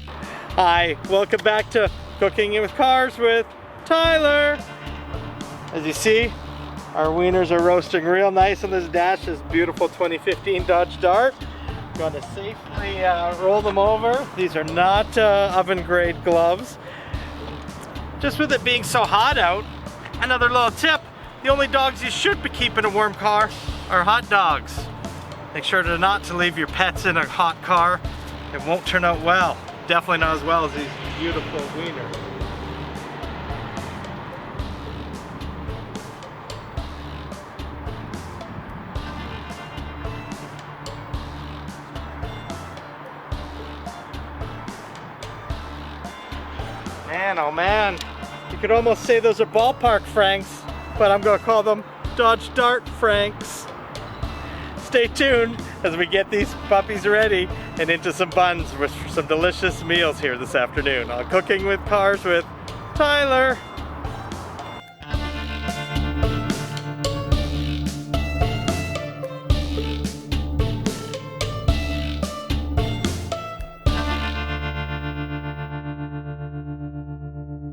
Hi, welcome back to Cooking with Cars with Tyler. As you see, our wieners are roasting real nice on this dash, this beautiful 2015 Dodge Dart. Going to safely roll them over. These are not oven grade gloves. Just with it being so hot out, another little tip, the only dogs you should be keeping in a warm car are hot dogs. Make sure not to leave your pets in a hot car. It won't turn out well. Definitely not as well as these beautiful wieners. Man, oh man, you could almost say those are ballpark Franks, but I'm gonna call them Dodge Dart Franks. Stay tuned as we get these puppies ready and into some buns with some delicious meals here this afternoon on Cooking with Cars with Tyler.